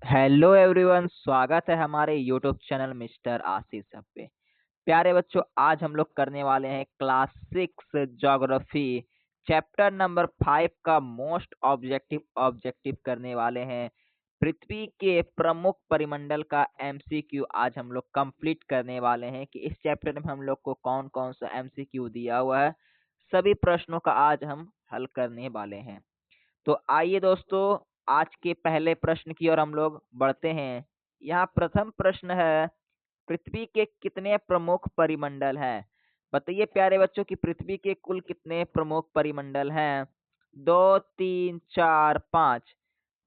Hello everyone, स्वागत है हमारे यूट्यूब चैनल मिस्टर आशीष सब पे। प्यारे बच्चों, आज हम लोग करने वाले हैं क्लास 6 ज्योग्राफी चैप्टर नंबर 5 का मोस्ट ऑब्जेक्टिव करने वाले हैं। पृथ्वी के प्रमुख परिमंडल का एमसीक्यू आज हम लोग कंप्लीट करने वाले हैं कि इस चैप्टर में हम लोग को कौन कौन सा एमसीक्यू दिया हुआ है। सभी प्रश्नों का आज हम हल करने वाले हैं। तो आइए दोस्तों, आज के पहले प्रश्न की ओर हम लोग बढ़ते हैं। यहाँ प्रथम प्रश्न है, पृथ्वी के कितने प्रमुख परिमंडल हैं? बताइए प्यारे बच्चों कि पृथ्वी के कुल कितने प्रमुख परिमंडल हैं? 2, 3, 4, 5।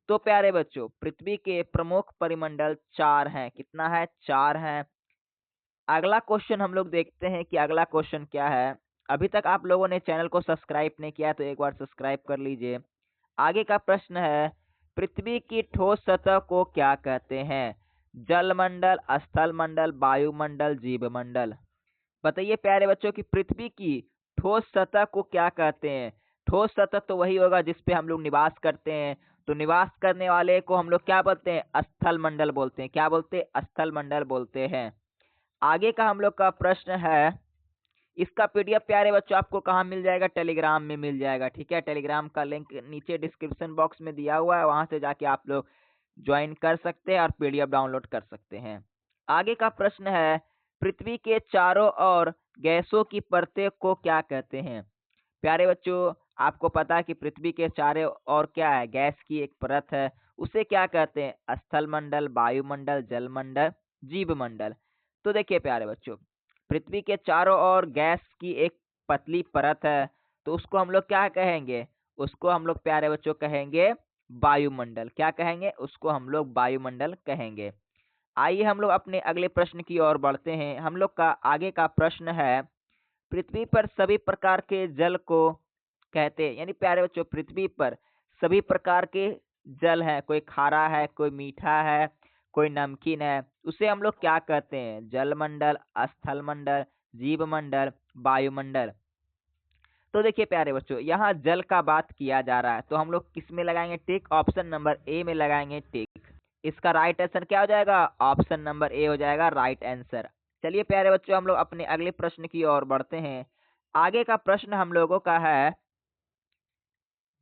तो प्यारे बच्चों, पृथ्वी के प्रमुख परिमंडल 4 हैं। कितना है? 4 हैं। अगला क्वेश्चन हम लोग देखते हैं कि अगला क्वेश्चन क्या है। अभी तक आप लोगों ने चैनल को सब्सक्राइब नहीं किया तो एक बार सब्सक्राइब कर लीजिए। आगे का प्रश्न है, पृथ्वी की ठोस सतह को क्या कहते हैं? जलमंडल, स्थल मंडल, वायुमंडल, जीवमंडल। बताइए प्यारे बच्चों कि पृथ्वी की ठोस सतह को क्या कहते हैं? ठोस सतह तो वही होगा जिस पे हम लोग निवास करते हैं। तो निवास करने वाले को हम लोग क्या बोलते हैं? स्थल मंडल बोलते हैं। क्या बोलते हैं? स्थल मंडल बोलते हैं। आगे का हम लोग का प्रश्न है, इसका पीडीएफ प्यारे बच्चों आपको कहाँ मिल जाएगा? टेलीग्राम में मिल जाएगा। ठीक है, टेलीग्राम का लिंक नीचे डिस्क्रिप्शन बॉक्स में दिया हुआ है, वहां से जाके आप लोग ज्वाइन कर सकते हैं और पीडीएफ डाउनलोड कर सकते हैं। आगे का प्रश्न है, पृथ्वी के चारों ओर गैसों की परतें को क्या कहते हैं? प्यारे बच्चों, आपको पता है कि पृथ्वी के चारों ओर क्या है? गैस की एक परत है। उसे क्या कहते हैं? स्थल मंडल, वायुमंडल, जलमंडल, जीवमंडल। तो देखिए प्यारे बच्चों, पृथ्वी के चारों ओर गैस की एक पतली परत है, तो उसको हम लोग क्या कहेंगे? उसको हम लोग प्यारे बच्चों कहेंगे वायुमंडल। क्या कहेंगे? उसको हम लोग वायुमंडल कहेंगे। आइए हम लोग अपने अगले प्रश्न की ओर बढ़ते हैं। हम लोग का आगे का प्रश्न है, पृथ्वी पर सभी प्रकार के जल को कहते हैं, यानी प्यारे बच्चों पृथ्वी पर सभी प्रकार के जल है, कोई खारा है, कोई मीठा है, कोई नमकीन है, उसे हम लोग क्या कहते हैं? जलमंडल, स्थल मंडल, जीवमंडल, वायुमंडल। तो देखिए प्यारे बच्चों, यहाँ जल का बात किया जा रहा है, तो हम लोग किस में लगाएंगे टिक? ऑप्शन नंबर ए में लगाएंगे टिक। इसका राइट आंसर क्या हो जाएगा? ऑप्शन नंबर ए हो जाएगा राइट आंसर। चलिए प्यारे बच्चों, हम लोग अपने अगले प्रश्न की ओर बढ़ते हैं। आगे का प्रश्न हम लोगों का है,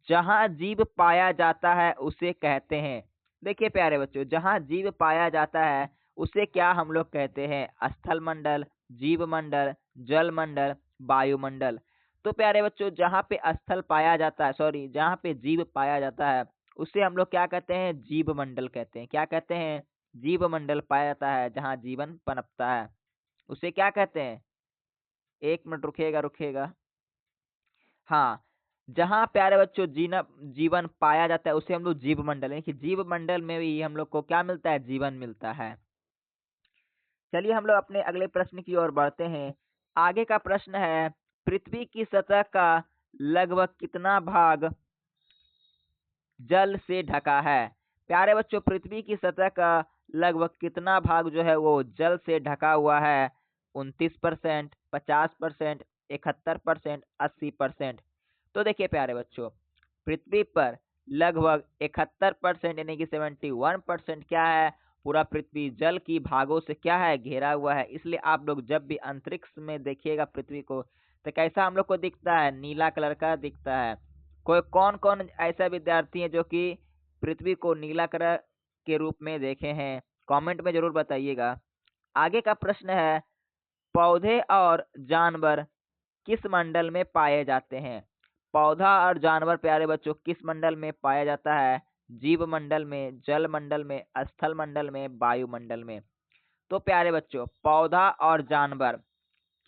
जहाँ जीव पाया जाता है उसे कहते हैं। देखिए प्यारे बच्चों, जहाँ जीव पाया जाता है उसे क्या हम लोग कहते हैं? स्थल मंडल, जीव मंडल, जल मंडल, वायुमंडल। तो प्यारे बच्चों, जहाँ पे स्थल पाया जाता है, सॉरी, जहाँ पे जीव पाया जाता है उसे हम लोग क्या कहते हैं? जीव मंडल कहते हैं। क्या कहते हैं? जीव मंडल पाया जाता है जहाँ जीवन पनपता है, उसे क्या कहते हैं? एक मिनट रुकिएगा रुकिएगा। हाँ, जहाँ प्यारे बच्चों जीवन पाया जाता है उसे हम लोग जीव मंडल, यानी कि जीव मंडल में भी हम लोग को क्या मिलता है? जीवन मिलता है। चलिए हम लोग अपने अगले प्रश्न की ओर बढ़ते हैं। आगे का प्रश्न है, पृथ्वी की सतह का लगभग कितना भाग जल से ढका है? प्यारे बच्चों, पृथ्वी की सतह का लगभग कितना भाग जो है वो जल से ढका हुआ है? 29%, 50%, 71%, 80%। तो देखिए प्यारे बच्चों, पृथ्वी पर लगभग 71% यानी कि 71% क्या है? पूरा पृथ्वी जल की भागों से क्या है? घिरा हुआ है। इसलिए आप लोग जब भी अंतरिक्ष में देखिएगा पृथ्वी को, तो कैसा हम लोग को दिखता है? नीला कलर का दिखता है। कोई कौन कौन ऐसा विद्यार्थी है जो कि पृथ्वी को नीला कलर के रूप में देखे हैं? कमेंट में जरूर बताइएगा। आगे का प्रश्न है, पौधे और जानवर किस मंडल में पाए जाते हैं? पौधा और जानवर प्यारे बच्चों किस मंडल में पाया जाता है? जीव मंडल में, जल मंडल में, स्थल मंडल में, वायुमंडल में। तो प्यारे बच्चों, पौधा और जानवर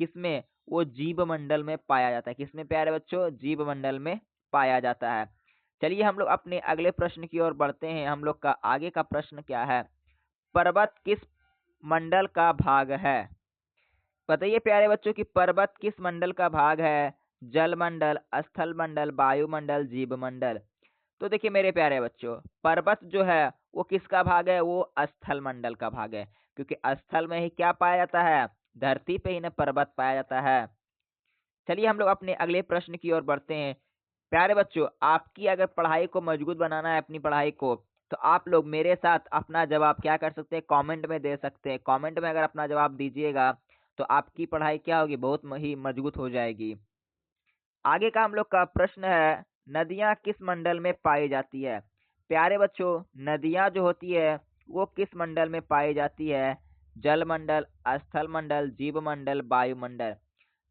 किसमें? वो जीव मंडल में पाया जाता है। किसमें प्यारे बच्चों? जीव मंडल में पाया जाता है। चलिए हम लोग अपने अगले प्रश्न की ओर बढ़ते हैं। हम लोग का आगे का प्रश्न क्या है, पर्वत किस मंडल का भाग है? बताइए प्यारे बच्चों कि पर्वत किस मंडल का भाग है? जल मंडल, स्थल मंडल, वायुमंडल, जीव मंडल। तो देखिए मेरे प्यारे बच्चों, पर्वत जो है वो किसका भाग है? वो स्थल मंडल का भाग है, क्योंकि स्थल में ही क्या पाया जाता है? धरती पे ही ना पर्वत पाया जाता है। चलिए हम लोग अपने अगले प्रश्न की ओर बढ़ते हैं। प्यारे बच्चों, आपकी अगर पढ़ाई को मजबूत बनाना है, अपनी पढ़ाई को, तो आप लोग मेरे साथ अपना जवाब क्या कर सकते हैं, कमेंट में दे सकते हैं। कमेंट में अगर अपना जवाब दीजिएगा तो आपकी पढ़ाई क्या होगी, बहुत ही मजबूत हो जाएगी। आगे का हम लोग का प्रश्न है, नदियां किस मंडल में पाई जाती है। प्यारे बच्चों, नदियां जो होती है वो किस मंडल में पाई जाती है, जल मंडल, स्थल मंडल, जीव मंडल, वायुमंडल।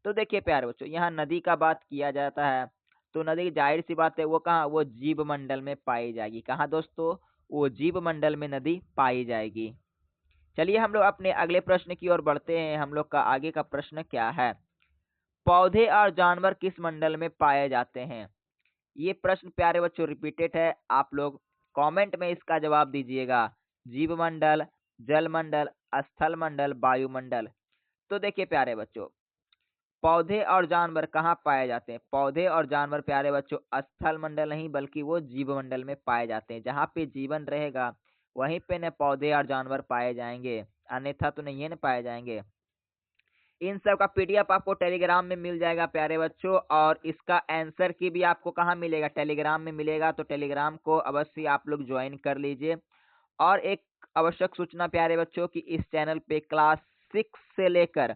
तो देखिए प्यारे बच्चों, यहाँ नदी का बात किया जाता है तो नदी जाहिर सी बात है वो कहाँ, वो जीव मंडल में पाई जाएगी। कहाँ दोस्तों, वो जीव मंडल में नदी पाई जाएगी। चलिए हम लोग अपने अगले प्रश्न की ओर बढ़ते हैं। हम लोग का आगे का प्रश्न क्या है, पौधे और जानवर किस मंडल में पाए जाते हैं। ये प्रश्न प्यारे बच्चों रिपीटेड है, आप लोग कमेंट में इसका जवाब दीजिएगा। जीव मंडल, जल मंडल, स्थल मंडल, वायुमंडल। तो देखिए प्यारे बच्चों, पौधे और जानवर कहाँ पाए जाते हैं। पौधे और जानवर प्यारे बच्चों स्थल मंडल नहीं बल्कि वो जीव मंडल में पाए जाते हैं। जहाँ पे जीवन रहेगा वहीं पे न पौधे और जानवर पाए जाएंगे, अन्यथा तो नहीं है न पाए जाएंगे। इन सब का पीडीएफ आपको टेलीग्राम में मिल जाएगा प्यारे बच्चों, और इसका आंसर की भी आपको कहाँ मिलेगा, टेलीग्राम में मिलेगा। तो टेलीग्राम को अवश्य आप लोग ज्वाइन कर लीजिए। और एक आवश्यक सूचना प्यारे बच्चों की, इस चैनल पे क्लास 6 से लेकर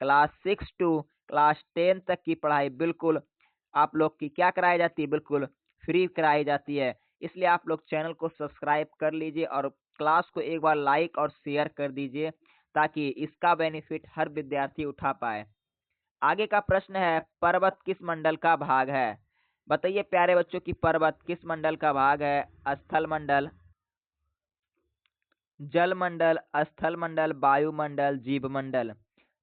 क्लास 6 टू क्लास 10 तक की पढ़ाई बिल्कुल आप लोग की क्या कराई जाती है, बिल्कुल फ्री कराई जाती है। इसलिए आप लोग चैनल को सब्सक्राइब कर लीजिए और क्लास को एक बार लाइक और शेयर कर दीजिए ताकि इसका बेनिफिट हर विद्यार्थी उठा पाए। आगे का प्रश्न है, पर्वत किस मंडल का भाग है। बताइए प्यारे बच्चों की पर्वत किस मंडल का भाग है, स्थल मंडल, जल मंडल, स्थल मंडल, वायुमंडल, जीव मंडल।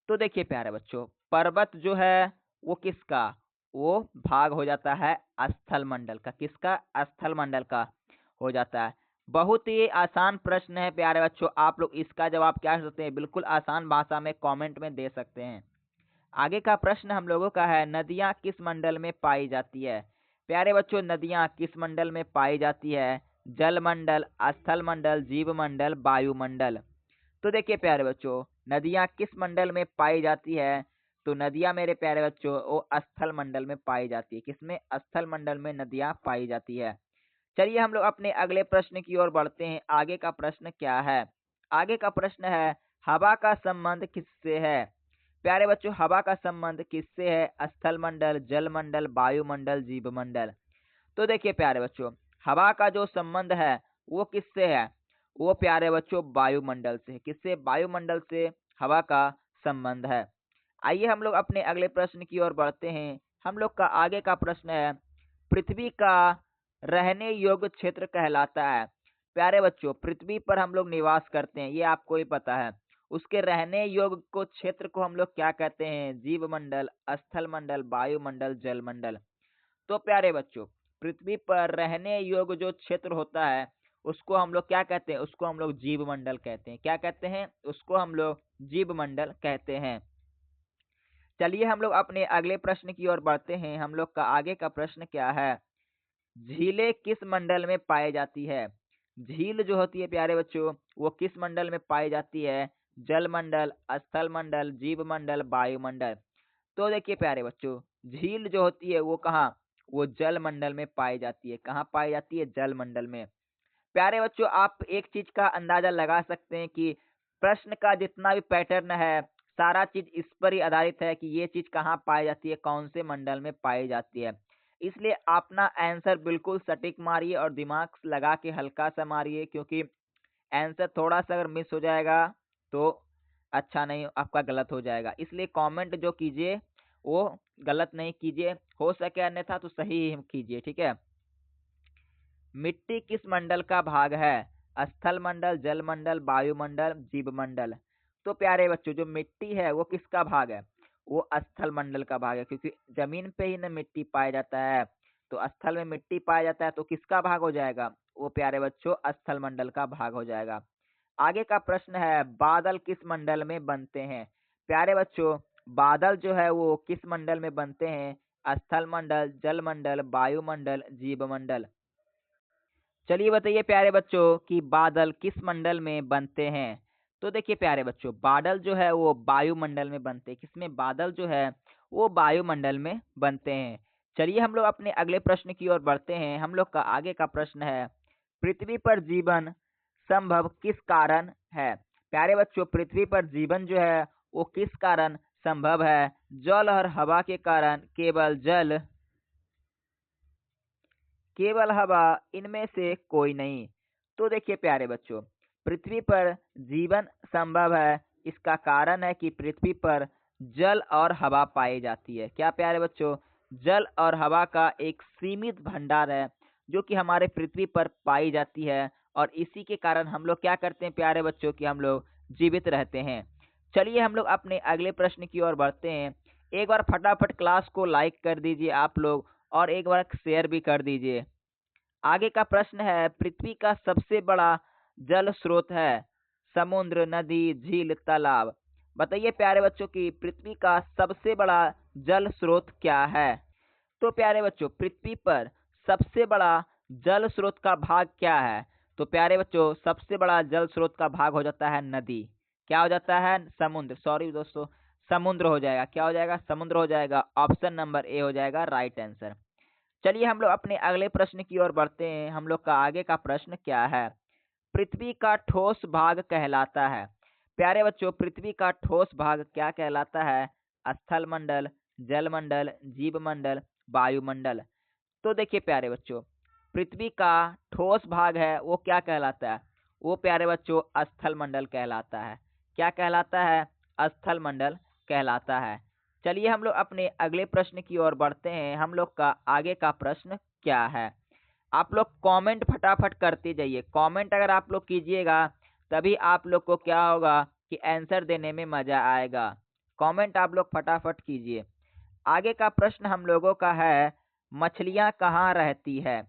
तो देखिए प्यारे बच्चों, पर्वत जो है वो किसका, वो भाग हो जाता है स्थल मंडल का। किसका, स्थल मंडल का हो जाता है। बहुत ही आसान प्रश्न है प्यारे बच्चों, आप लोग इसका जवाब क्या कर सकते हैं, बिल्कुल आसान भाषा में कमेंट में दे सकते हैं। आगे का प्रश्न हम लोगों का है, नदियां किस मंडल में पाई जाती है। प्यारे बच्चों, नदियां किस मंडल में पाई जाती है, जल मंडल, स्थल मंडल, जीव मंडल, वायुमंडल। तो देखिए प्यारे बच्चों, नदियां किस मंडल में पाई जाती है, तो नदियां मेरे प्यारे बच्चों वो स्थल मंडल में पाई जाती है। किसमें, स्थल मंडल में नदियां पाई जाती है। चलिए हम लोग अपने अगले प्रश्न की ओर बढ़ते हैं। आगे का प्रश्न क्या है, आगे का प्रश्न है, हवा का संबंध किससे है। प्यारे बच्चों, हवा का संबंध किससे है, स्थल मंडल, जल मंडल, वायुमंडल, जीव मंडल। तो देखिए प्यारे बच्चों, हवा का जो संबंध है वो किससे है, वो प्यारे बच्चों वायुमंडल से। किससे, वायुमंडल से हवा का संबंध है। आइए हम लोग अपने अगले प्रश्न की ओर बढ़ते हैं। हम लोग का आगे का प्रश्न है, पृथ्वी का रहने योग्य क्षेत्र कहलाता है। प्यारे बच्चों, पृथ्वी पर हम लोग निवास करते हैं, ये आपको ही पता है। उसके रहने योग्य को क्षेत्र को हम लोग क्या कहते हैं, जीव मंडल, स्थल मंडल, वायुमंडल, जल मंडल। तो प्यारे बच्चों, पृथ्वी पर रहने योग्य जो क्षेत्र होता है उसको हम लोग क्या कहते हैं, उसको हम लोग जीव मंडल कहते हैं। क्या कहते हैं, उसको हम लोग जीव मंडल कहते हैं। चलिए हम लोग अपने अगले प्रश्न की ओर बढ़ते हैं। हम लोग का आगे का प्रश्न क्या है, झीलें किस मंडल में पाई जाती है। झील जो होती है प्यारे बच्चों वो किस मंडल में पाई जाती है, जल मंडल, स्थल मंडल, जीव मंडल, वायुमंडल। तो देखिए प्यारे बच्चों, झील जो होती है वो कहाँ, वो जल मंडल में पाई जाती है। कहाँ पाई जाती है, जल मंडल में। प्यारे बच्चों, आप एक चीज का अंदाजा लगा सकते हैं कि प्रश्न का जितना भी पैटर्न है सारा चीज इस पर ही आधारित है कि ये चीज कहाँ पाई जाती है, कौन से मंडल में पाई जाती है। इसलिए अपना आंसर बिल्कुल सटीक मारिए और दिमाग लगा के हल्का सा मारिए, क्योंकि आंसर थोड़ा सा अगर मिस हो जाएगा तो अच्छा नहीं, आपका गलत हो जाएगा। इसलिए कमेंट जो कीजिए वो गलत नहीं कीजिए, हो सके अन्यथा तो सही ही कीजिए, ठीक है। मिट्टी किस मंडल का भाग है, स्थल मंडल, जल मंडल, वायुमंडल, जीव मंडल। तो प्यारे बच्चों, जो मिट्टी है वो किसका भाग है, वो स्थल मंडल का भाग है, क्योंकि जमीन पे ही न मिट्टी पाया जाता है। तो स्थल में मिट्टी पाया जाता है तो किसका भाग हो जाएगा, वो प्यारे बच्चों स्थल मंडल का भाग हो जाएगा। आगे का प्रश्न है, बादल किस मंडल में बनते हैं। प्यारे बच्चों, बादल जो है वो किस मंडल में बनते हैं, स्थल मंडल, जल मंडल, वायुमंडल, जीव मंडल। चलिए बताइए प्यारे बच्चों कि बादल किस मंडल में बनते हैं। तो देखिए प्यारे बच्चों, बादल जो है वो वायुमंडल में बनते हैं। किसमें, बादल जो है वो वायुमंडल में बनते हैं। चलिए हम लोग अपने अगले प्रश्न की ओर बढ़ते हैं। हम लोग का आगे का प्रश्न है, पृथ्वी पर जीवन संभव किस कारण है? प्यारे बच्चों, पृथ्वी पर जीवन जो है वो किस कारण संभव है? जल और हवा के कारण, केवल जल, केवल हवा, इनमें से कोई नहीं। तो देखिए प्यारे बच्चों, पृथ्वी पर जीवन संभव है, इसका कारण है कि पृथ्वी पर जल और हवा पाई जाती है। क्या प्यारे बच्चों? जल और हवा का एक सीमित भंडार है जो कि हमारे पृथ्वी पर पाई जाती है, और इसी के कारण हम लोग क्या करते हैं प्यारे बच्चों कि हम लोग जीवित रहते हैं। चलिए हम लोग अपने अगले प्रश्न की ओर बढ़ते हैं। एक बार फटाफट क्लास को लाइक कर दीजिए आप लोग, और एक बार शेयर भी कर दीजिए। आगे का प्रश्न है, पृथ्वी का सबसे बड़ा जल स्रोत है? समुद्र, नदी, झील, तालाब। बताइए प्यारे बच्चों कि पृथ्वी का सबसे बड़ा जल स्रोत क्या है? तो प्यारे बच्चों, पृथ्वी पर सबसे बड़ा जल स्रोत का भाग क्या है? तो प्यारे बच्चों, सबसे बड़ा जल स्रोत का भाग हो जाता है नदी। क्या हो जाता है? समुद्र। सॉरी दोस्तों, समुद्र हो जाएगा। क्या हो जाएगा? समुद्र हो जाएगा। ऑप्शन नंबर ए हो जाएगा राइट आंसर। चलिए हम लोग अपने अगले प्रश्न की ओर बढ़ते हैं। हम लोग का आगे का प्रश्न क्या है? पृथ्वी का ठोस भाग कहलाता है? प्यारे बच्चों, पृथ्वी का ठोस भाग क्या कहलाता है? स्थल मंडल, जल मंडल, जीव मंडल, वायुमंडल। तो देखिए प्यारे बच्चों, पृथ्वी का ठोस भाग है वो क्या कहलाता है? वो प्यारे बच्चों स्थल मंडल कहलाता है। क्या कहलाता है? स्थल मंडल कहलाता है। चलिए हम लोग अपने अगले प्रश्न की ओर बढ़ते हैं। हम लोग का आगे का प्रश्न क्या है? आप लोग कमेंट फटाफट करते जाइए। कमेंट अगर आप लोग कीजिएगा तभी आप लोग को क्या होगा कि आंसर देने में मजा आएगा। कमेंट आप लोग फटाफट कीजिए। आगे का प्रश्न हम लोगों का है, मछलियाँ कहाँ रहती है?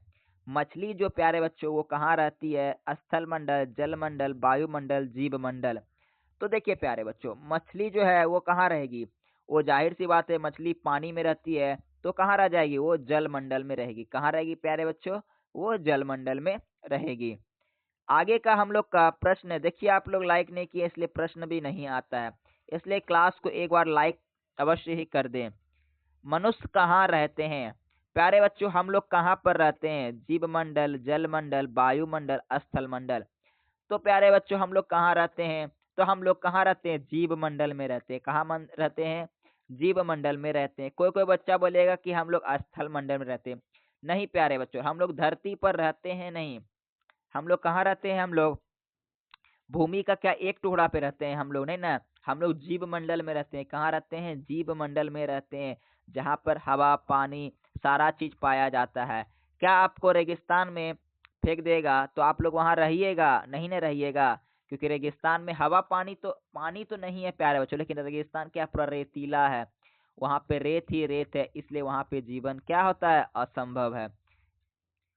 मछली जो प्यारे बच्चों वो कहाँ रहती है? स्थल मंडल, जल मंडल, वायुमंडल, जीव मंडल। तो देखिए प्यारे बच्चों, मछली जो है वो कहाँ रहेगी? वो जाहिर सी बात है, मछली पानी में रहती है, तो कहाँ रह जाएगी? वो जल मंडल में रहेगी। कहाँ रहेगी प्यारे बच्चों? वो जल मंडल में रहेगी। आगे का हम लोग का प्रश्न है, देखिए आप लोग लाइक नहीं किए इसलिए प्रश्न भी नहीं आता है, इसलिए क्लास को एक बार लाइक अवश्य ही कर दें। मनुष्य कहाँ रहते हैं? प्यारे बच्चों, हम लोग कहाँ पर रहते हैं? जीव मंडल, जल मंडल, वायुमंडल, स्थल मंडल। तो प्यारे बच्चों, हम लोग कहाँ रहते हैं? तो हम लोग कहाँ रहते हैं? जीव मंडल में रहते हैं। कहाँ रहते हैं? जीव मंडल में रहते हैं। कोई कोई बच्चा बोलेगा कि हम लोग स्थल मंडल में रहते हैं। नहीं प्यारे बच्चों, हम लोग धरती पर रहते हैं नहीं। हम लोग कहाँ रहते हैं? हम लोग भूमि का क्या एक टुकड़ा पे रहते हैं हम लोग, नहीं ना। हम लोग जीव मंडल में रहते हैं। कहाँ रहते हैं? जीव मंडल में रहते हैं, जहाँ पर हवा, पानी, सारा चीज पाया जाता है। क्या आपको रेगिस्तान में फेंक देगा तो आप लोग वहां रहिएगा? नहीं ना रहिएगा, क्योंकि रेगिस्तान में हवा, पानी तो नहीं है प्यारे बच्चों, लेकिन रेगिस्तान क्या पूरा रेतीला है, वहां पे रेत ही रेत है, इसलिए वहां पे जीवन क्या होता है? असंभव है।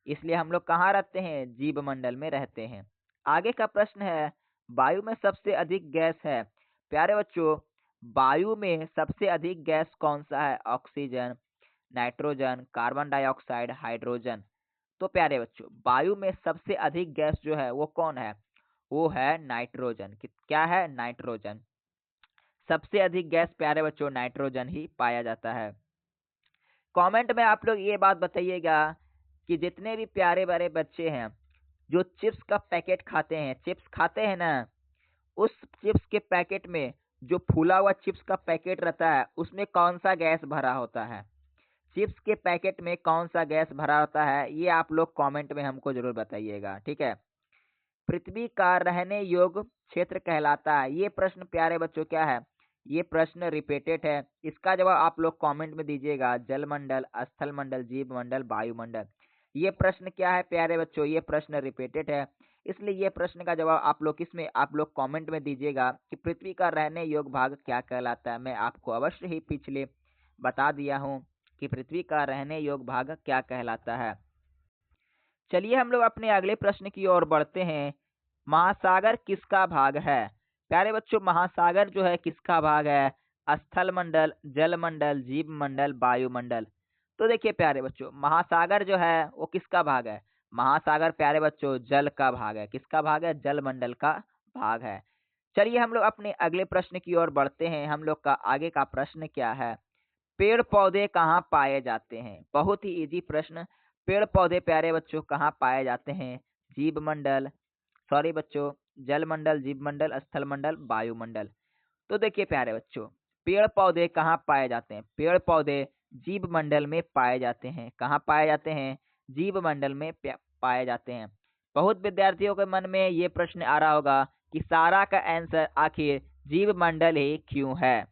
इसलिए हम लोग कहाँ रहते हैं? जीव मंडल में रहते हैं। आगे का प्रश्न है, वायु में सबसे अधिक गैस है? प्यारे बच्चों, वायु में सबसे अधिक गैस कौन सा है? Oxygen, nitrogen, carbon dioxide, hydrogen. तो प्यारे बच्चों, वायु में सबसे अधिक गैस जो है वो कौन है? वो है नाइट्रोजन। क्या है? नाइट्रोजन। सबसे अधिक गैस प्यारे बच्चों नाइट्रोजन ही पाया जाता है। कमेंट में आप लोग ये बात बताइएगा कि जितने भी प्यारे बड़े बच्चे हैं जो चिप्स का पैकेट खाते हैं, चिप्स खाते हैं ना, उस चिप्स के पैकेट में जो फूला हुआ चिप्स का पैकेट रहता है उसमें कौन सा गैस भरा होता है? चिप्स के पैकेट में कौन सा गैस भरा होता है? ये आप लोग कमेंट में हमको जरूर बताइएगा, ठीक है। पृथ्वी का रहने योग्य क्षेत्र कहलाता है? ये प्रश्न प्यारे बच्चों क्या है? ये प्रश्न रिपीटेड है। इसका जवाब आप लोग कमेंट में दीजिएगा। जल मंडल, स्थल मंडल, जीव मंडल, वायुमंडल। ये प्रश्न क्या है प्यारे बच्चों? ये प्रश्न रिपीटेड है, इसलिए ये प्रश्न का जवाब आप लोग किसमें? आप लोग कमेंट में दीजिएगा कि पृथ्वी का रहने योग्य भाग क्या कहलाता है। मैं आपको अवश्य ही पिछले बता दिया हूँ कि पृथ्वी का रहने योग्य भाग क्या कहलाता है। चलिए हम लोग अपने अगले प्रश्न की ओर बढ़ते हैं। महासागर किसका भाग है? प्यारे बच्चों, महासागर जो है किसका भाग है? स्थल मंडल, जल मंडल, जीव मंडल, वायुमंडल। तो देखिए प्यारे बच्चों, महासागर जो है वो किसका भाग है? महासागर प्यारे बच्चों जल का भाग है। किसका भाग है? जल मंडल का भाग है। चलिए हम लोग अपने अगले प्रश्न की ओर बढ़ते हैं। हम लोग का आगे का प्रश्न क्या है? पेड़ पौधे कहाँ पाए जाते हैं? बहुत ही इजी प्रश्न। पेड़ पौधे प्यारे बच्चों कहाँ पाए जाते हैं? जीव मंडल, सॉरी बच्चों, जल मंडल, जीव मंडल, स्थल मंडल, वायुमंडल। तो देखिए प्यारे बच्चों, पेड़ पौधे कहाँ पाए जाते हैं? पेड़ पौधे जीव मंडल में पाए जाते हैं। कहाँ पाए जाते हैं? जीव मंडल में पाए जाते हैं। बहुत विद्यार्थियों के मन में ये प्रश्न आ रहा होगा कि सारा का आंसर आखिर जीव मंडल ही क्यों है?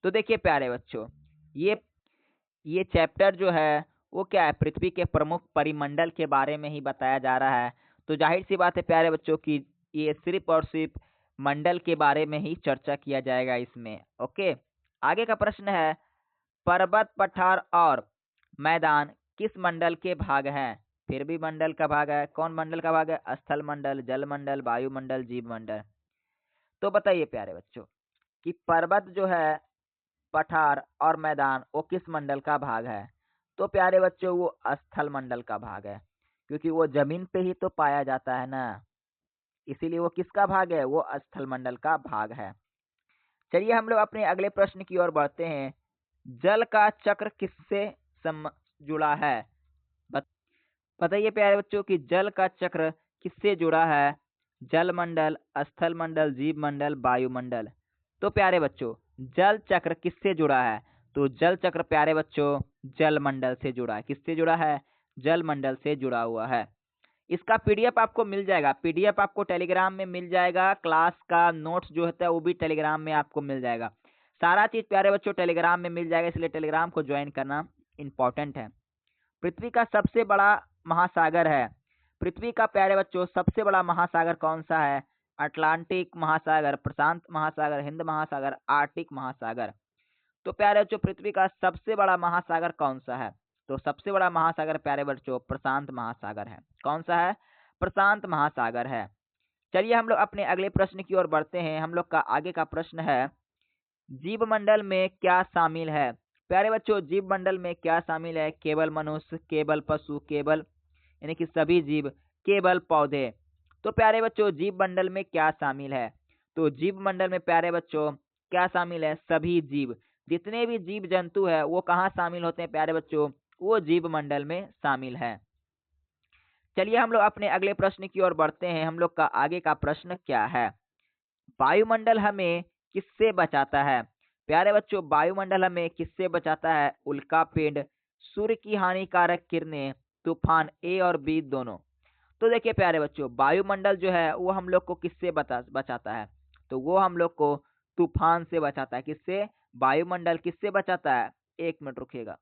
तो देखिए प्यारे बच्चों, ये चैप्टर जो है वो क्या है, पृथ्वी के प्रमुख परिमंडल के बारे में ही बताया जा रहा है। तो जाहिर सी बात है प्यारे बच्चों की ये सिर्फ और सिर्फ मंडल के बारे में ही चर्चा किया जाएगा इसमें। ओके, आगे का प्रश्न है, पर्वत, पठार और मैदान किस मंडल के भाग हैं? फिर भी मंडल का भाग है। कौन मंडल का भाग है? स्थल मंडल, जल मंडल, वायुमंडल, जीव मंडल। तो बताइए प्यारे बच्चों कि पर्वत जो है, पठार और मैदान वो किस मंडल का भाग है? तो प्यारे बच्चों वो स्थल मंडल का भाग है, क्योंकि वो जमीन पे ही तो पाया जाता है ना, इसीलिए वो किसका भाग है? वो स्थल मंडल का भाग है। चलिए हम लोग अपने अगले प्रश्न की ओर बढ़ते हैं। जल का चक्र किससे जुड़ा है? बताइए प्यारे बच्चों कि जल का चक्र किससे जुड़ा है? जल मंडल, स्थल मंडल, जीव मंडल, वायुमंडल। तो प्यारे बच्चों जल चक्र किससे जुड़ा है? तो जल चक्र प्यारे बच्चों जल मंडल से जुड़ा है। किससे जुड़ा है? जल मंडल से जुड़ा हुआ है। इसका पीडीएफ आपको मिल जाएगा, पीडीएफ आपको टेलीग्राम में मिल जाएगा। क्लास का नोट्स जो होता है वो भी टेलीग्राम में आपको मिल जाएगा। सारा चीज प्यारे बच्चों टेलीग्राम में मिल जाएगा, इसलिए टेलीग्राम को ज्वाइन करना इंपॉर्टेंट है। पृथ्वी का सबसे बड़ा महासागर है। पृथ्वी का प्यारे बच्चों सबसे बड़ा महासागर कौन सा है? अटलांटिक महासागर, प्रशांत महासागर, हिंद महासागर, आर्टिक महासागर। तो प्यारे बच्चों पृथ्वी का सबसे बड़ा महासागर कौन सा है? तो सबसे बड़ा महासागर प्यारे बच्चों प्रशांत महासागर है। कौन सा है? प्रशांत महासागर है। चलिए हम लोग अपने अगले प्रश्न की ओर बढ़ते हैं। हम लोग का आगे का प्रश्न है, जीव मंडल में क्या शामिल है? प्यारे बच्चों जीव मंडल में क्या शामिल है? केवल मनुष्य, केवल पशु, केवल यानी कि सभी जीव, केवल पौधे। तो प्यारे बच्चों जीव मंडल में क्या शामिल है? तो जीव मंडल में प्यारे बच्चों क्या शामिल है? सभी जीव, जितने भी जीव जंतु है वो कहाँ शामिल होते हैं प्यारे बच्चों? वो जीव मंडल में शामिल है। चलिए हम लोग अपने अगले प्रश्न की ओर बढ़ते हैं। हम लोग का आगे का प्रश्न क्या है, वायुमंडल हमें किससे बचाता है? प्यारे बच्चों वायुमंडल हमें किससे बचाता है? उल्कापिंड, सूर्य की हानिकारक किरणें, तूफान, ए और बी दोनों। तो देखिए प्यारे बच्चों वायुमंडल जो है वो हम लोग को किससे बचाता है? तो वो हम लोग को तूफान से बचाता है। किससे? वायुमंडल किससे बचाता है? एक मिनट रुकिएगा,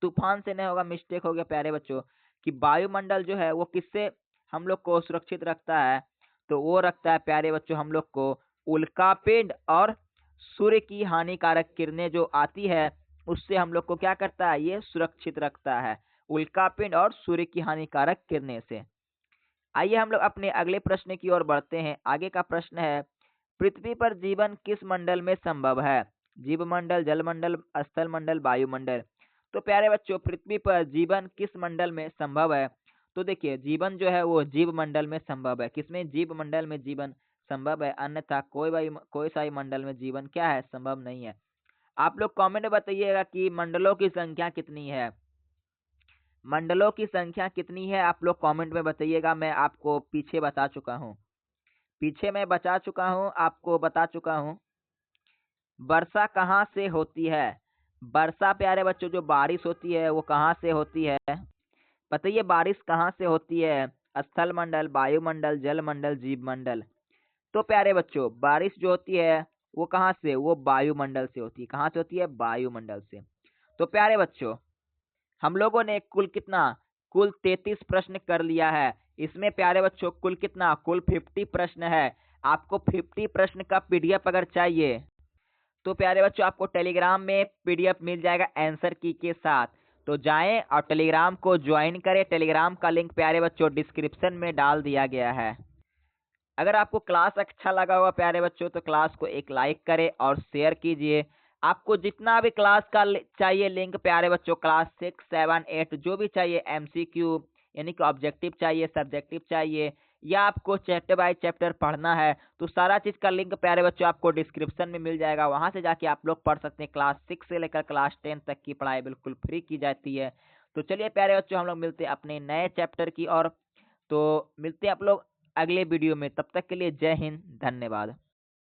तूफान से नहीं होगा, मिस्टेक हो गया प्यारे बच्चों, कि वायुमंडल जो है वो किससे हम लोग को सुरक्षित रखता है? तो वो रखता है प्यारे बच्चों हम लोग को उल्कापिंड और सूर्य की हानिकारक किरणें जो आती है उससे हम लोग को क्या करता है? ये सुरक्षित रखता है, उल्कापिंड और सूर्य की हानिकारक किरणें से। आइए हम लोग अपने अगले प्रश्न की ओर बढ़ते हैं। आगे का प्रश्न है, पृथ्वी पर जीवन किस मंडल में संभव है? जीव मंडल, जल मंडल, स्थल मंडल, वायुमंडल। तो प्यारे बच्चों पृथ्वी पर जीवन किस मंडल में संभव है? तो देखिए जीवन जो है वो जीव मंडल में संभव है। किसमें? जीव मंडल में जीवन संभव है, अन्यथा कोई सा ही मंडल में जीवन क्या है? संभव नहीं है। आप लोग कमेंट में बताइएगा कि मंडलों की संख्या कितनी है? मंडलों की संख्या कितनी है? आप लोग कमेंट में बताइएगा। मैं आपको पीछे बता चुका हूँ, पीछे मैं बता चुका हूँ, आपको बता चुका हूँ। वर्षा कहाँ से होती है? वर्षा प्यारे बच्चों जो बारिश होती है वो कहाँ से होती है? बताइए बारिश कहाँ से होती है? स्थल मंडल, वायुमंडल, जल मंडल, जीव मंडल। तो प्यारे बच्चों बारिश जो होती है वो कहाँ से? वो वायुमंडल से होती है। कहाँ से होती है? वायुमंडल से। तो प्यारे बच्चों हम लोगों ने कुल 33 प्रश्न कर लिया है। इसमें प्यारे बच्चों कुल कितना? कुल 50 प्रश्न है। आपको 50 प्रश्न का पीडीएफ अगर चाहिए तो प्यारे बच्चों आपको टेलीग्राम में पीडीएफ मिल जाएगा आंसर की के साथ। तो जाएं और टेलीग्राम को ज्वाइन करें। टेलीग्राम का लिंक प्यारे बच्चों डिस्क्रिप्शन में डाल दिया गया है। अगर आपको क्लास अच्छा लगा हुआ प्यारे बच्चों तो क्लास को एक लाइक करें और शेयर कीजिए। आपको जितना भी क्लास का चाहिए लिंक प्यारे बच्चों, क्लास 6, 7, 8 जो भी चाहिए, एमसीक्यू यानी कि ऑब्जेक्टिव चाहिए, सब्जेक्टिव चाहिए, या आपको चैप्टर बाय चैप्टर पढ़ना है तो सारा चीज़ का लिंक प्यारे बच्चों आपको डिस्क्रिप्शन में मिल जाएगा। वहां से जाके आप लोग पढ़ सकते हैं। क्लास 6 से लेकर क्लास 10 तक की पढ़ाई बिल्कुल फ्री की जाती है। तो चलिए प्यारे बच्चों हम लोग मिलते हैं अपने नए चैप्टर की और तो मिलते हैं आप लोग अगले वीडियो में, तब तक के लिए जय हिंद, धन्यवाद।